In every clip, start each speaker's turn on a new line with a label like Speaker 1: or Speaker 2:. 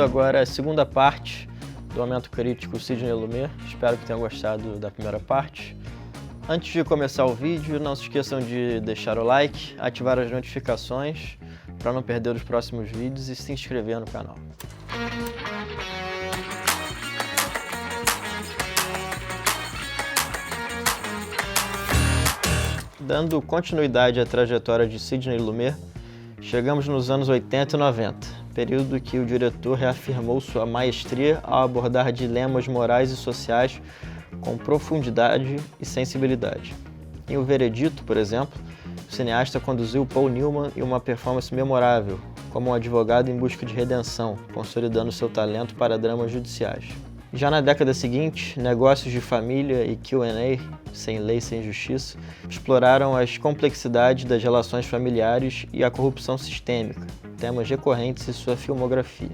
Speaker 1: Começando agora a segunda parte do Momento Crítico Sidney Lumet. Espero que tenham gostado da primeira parte. Antes de começar o vídeo, não se esqueçam de deixar o like, ativar as notificações para não perder os próximos vídeos e se inscrever no canal. Dando continuidade à trajetória de Sidney Lumet, chegamos nos anos 80 e 90, período que o diretor reafirmou sua maestria ao abordar dilemas morais e sociais com profundidade e sensibilidade. Em O Veredito, por exemplo, o cineasta conduziu Paul Newman em uma performance memorável, como um advogado em busca de redenção, consolidando seu talento para dramas judiciais. Já na década seguinte, Negócios de Família e Q&A, Sem Lei, Sem Justiça, exploraram as complexidades das relações familiares e a corrupção sistêmica, temas recorrentes em sua filmografia.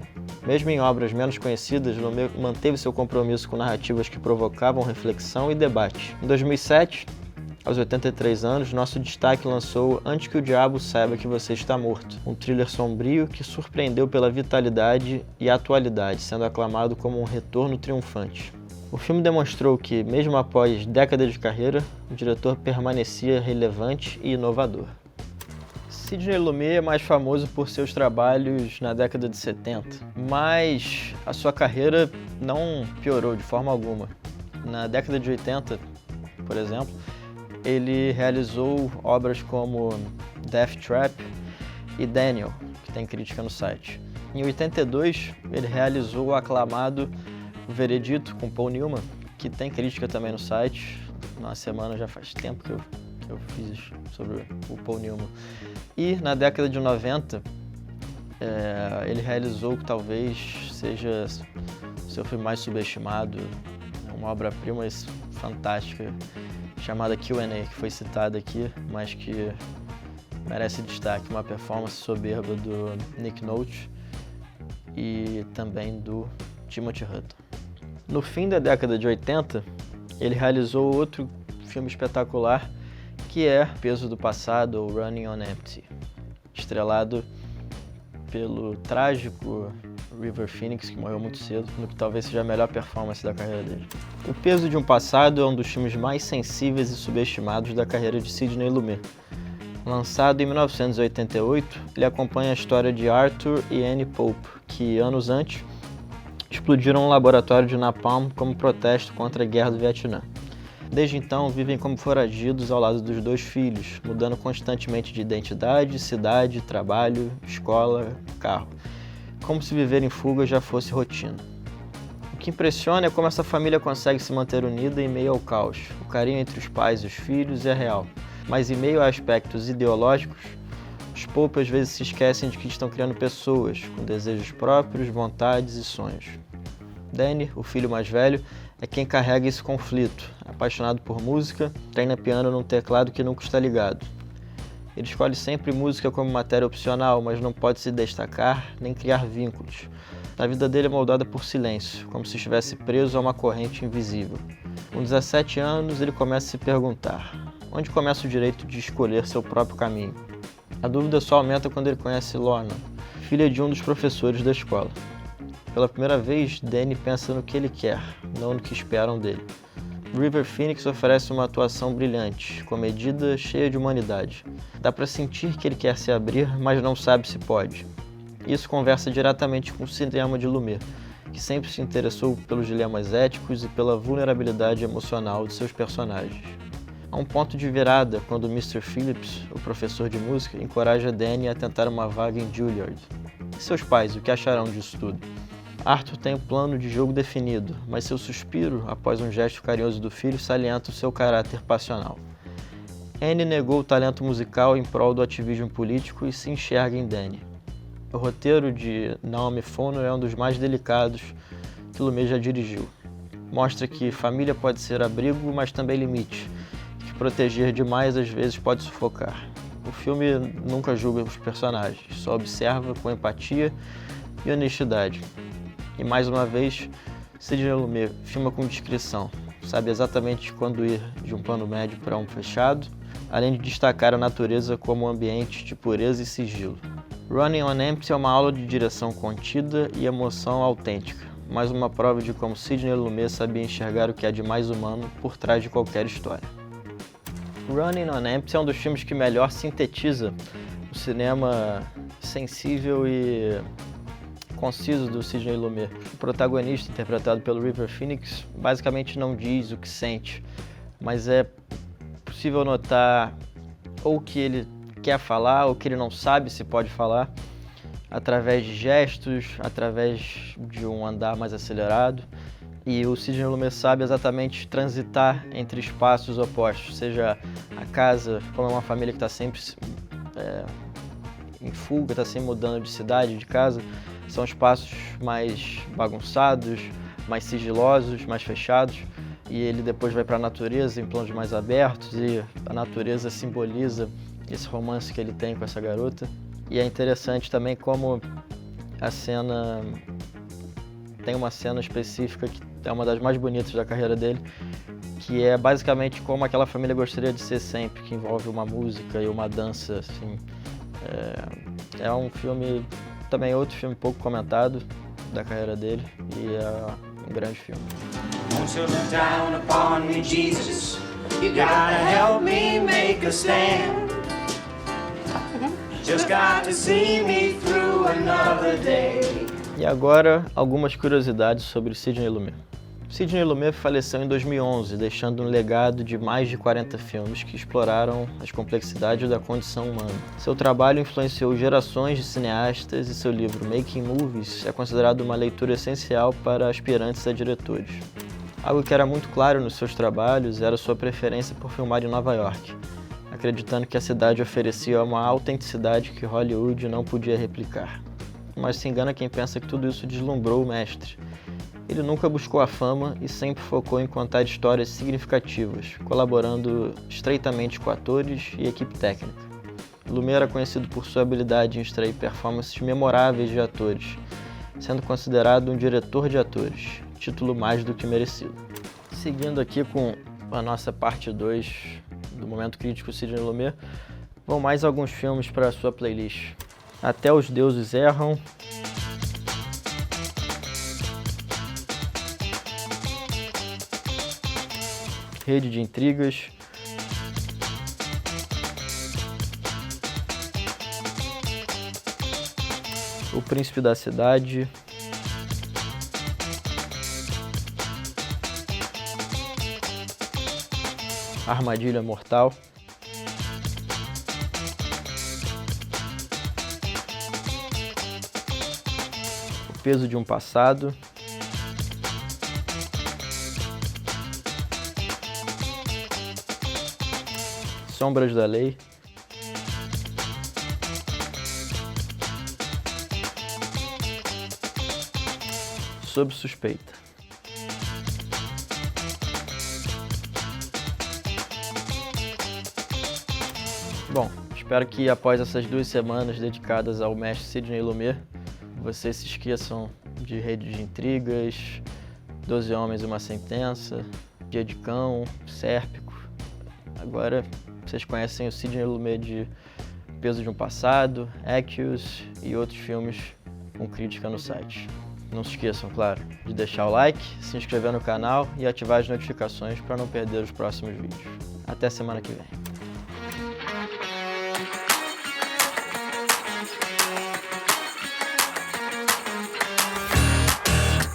Speaker 1: Mesmo em obras menos conhecidas, Lumet manteve seu compromisso com narrativas que provocavam reflexão e debate. Em 2007, aos 83 anos, nosso destaque lançou Antes que o Diabo Saiba que Você Está Morto, um thriller sombrio que surpreendeu pela vitalidade e atualidade, sendo aclamado como um retorno triunfante. O filme demonstrou que, mesmo após décadas de carreira, o diretor permanecia relevante e inovador. Sidney Lumet é mais famoso por seus trabalhos na década de 70, mas a sua carreira não piorou de forma alguma. Na década de 80, por exemplo, ele realizou obras como Death Trap e Daniel, que tem crítica no site. Em 82, ele realizou o aclamado O Veredito, com Paul Newman, que tem crítica também no site. Na semana já faz tempo que eu fiz sobre o Paul Newman. E na década de 90, ele realizou o que talvez seja seu filme mais subestimado, uma obra-prima fantástica, chamada Q&A, que foi citada aqui, mas que merece destaque, uma performance soberba do Nick Nolte e também do Timothy Hutton. No fim da década de 80, ele realizou outro filme espetacular, que é Peso do Passado, ou Running on Empty, estrelado pelo trágico River Phoenix, que morreu muito cedo, no que talvez seja a melhor performance da carreira dele. O Peso de um Passado é um dos filmes mais sensíveis e subestimados da carreira de Sidney Lumet. Lançado em 1988, ele acompanha a história de Arthur e Annie Pope, que, anos antes, explodiram um laboratório de napalm como protesto contra a Guerra do Vietnã. Desde então, vivem como foragidos ao lado dos dois filhos, mudando constantemente de identidade, cidade, trabalho, escola, carro, como se viver em fuga já fosse rotina. O que impressiona é como essa família consegue se manter unida em meio ao caos. O carinho entre os pais e os filhos é real, mas em meio a aspectos ideológicos, os Pope às vezes se esquecem de que estão criando pessoas, com desejos próprios, vontades e sonhos. Danny, o filho mais velho, é quem carrega esse conflito. Apaixonado por música, treina piano num teclado que nunca está ligado. Ele escolhe sempre música como matéria opcional, mas não pode se destacar nem criar vínculos. A vida dele é moldada por silêncio, como se estivesse preso a uma corrente invisível. Com 17 anos, ele começa a se perguntar: onde começa o direito de escolher seu próprio caminho? A dúvida só aumenta quando ele conhece Lorna, filha de um dos professores da escola. Pela primeira vez, Danny pensa no que ele quer, não no que esperam dele. River Phoenix oferece uma atuação brilhante, comedida, cheia de humanidade. Dá para sentir que ele quer se abrir, mas não sabe se pode. Isso conversa diretamente com o cinema de Lumet, que sempre se interessou pelos dilemas éticos e pela vulnerabilidade emocional de seus personagens. Há um ponto de virada quando Mr. Phillips, o professor de música, encoraja Danny a tentar uma vaga em Juilliard. E seus pais, o que acharão disso tudo? Arthur tem um plano de jogo definido, mas seu suspiro, após um gesto carinhoso do filho, salienta o seu caráter passional. Annie negou o talento musical em prol do ativismo político e se enxerga em Danny. O roteiro de Naomi Fono é um dos mais delicados que Lumet já dirigiu. Mostra que família pode ser abrigo, mas também limite, que proteger demais às vezes pode sufocar. O filme nunca julga os personagens, só observa com empatia e honestidade. E mais uma vez, Sidney Lumet filma com discrição, sabe exatamente quando ir de um plano médio para um fechado, além de destacar a natureza como um ambiente de pureza e sigilo. Running on Empty é uma aula de direção contida e emoção autêntica, mais uma prova de como Sidney Lumet sabia enxergar o que há de mais humano por trás de qualquer história. Running on Empty é um dos filmes que melhor sintetiza o cinema sensível e conciso do Sidney Lumet. O protagonista, interpretado pelo River Phoenix, basicamente não diz o que sente, mas é possível notar ou o que ele quer falar ou o que ele não sabe se pode falar, através de gestos, através de um andar mais acelerado. E o Sidney Lumet sabe exatamente transitar entre espaços opostos, seja a casa, como é uma família que está sempre em fuga, está sempre mudando de cidade, de casa, são espaços mais bagunçados, mais sigilosos, mais fechados, e ele depois vai para a natureza em planos mais abertos, e a natureza simboliza esse romance que ele tem com essa garota. E é interessante também como a cena tem uma cena específica que é uma das mais bonitas da carreira dele, que é basicamente como aquela família gostaria de ser sempre, que envolve uma música e uma dança, assim. É um filme, também outro filme pouco comentado da carreira dele, e é um grande filme.
Speaker 2: Won't you look down upon me, Jesus? You gotta help me make a stand. Just got to see me through another day.
Speaker 1: E agora, algumas curiosidades sobre Sidney Lumet. Sidney Lumet faleceu em 2011, deixando um legado de mais de 40 filmes que exploraram as complexidades da condição humana. Seu trabalho influenciou gerações de cineastas e seu livro Making Movies é considerado uma leitura essencial para aspirantes a diretores. Algo que era muito claro nos seus trabalhos era sua preferência por filmar em Nova York, acreditando que a cidade oferecia uma autenticidade que Hollywood não podia replicar. Mas se engana quem pensa que tudo isso deslumbrou o mestre. Ele nunca buscou a fama e sempre focou em contar histórias significativas, colaborando estreitamente com atores e equipe técnica. Lumet era conhecido por sua habilidade em extrair performances memoráveis de atores, sendo considerado um diretor de atores, título mais do que merecido. Seguindo aqui com a nossa parte 2 do Momento Crítico Sidney Lumet, vão mais alguns filmes para a sua playlist. Até os Deuses Erram, Rede de Intrigas, O Príncipe da Cidade, Armadilha Mortal, O Peso de um Passado, Sombras da Lei, Sob Suspeita. Bom, espero que após essas 2 semanas dedicadas ao mestre Sidney Lumet, vocês se esqueçam de Rede de Intrigas, 12 Homens e uma Sentença, Dia de Cão, Sérpico. Agora vocês conhecem o Sidney Lumet de Peso de um Passado, Equus e outros filmes com crítica no site. Não se esqueçam, claro, de deixar o like, se inscrever no canal e ativar as notificações para não perder os próximos vídeos. Até semana que vem.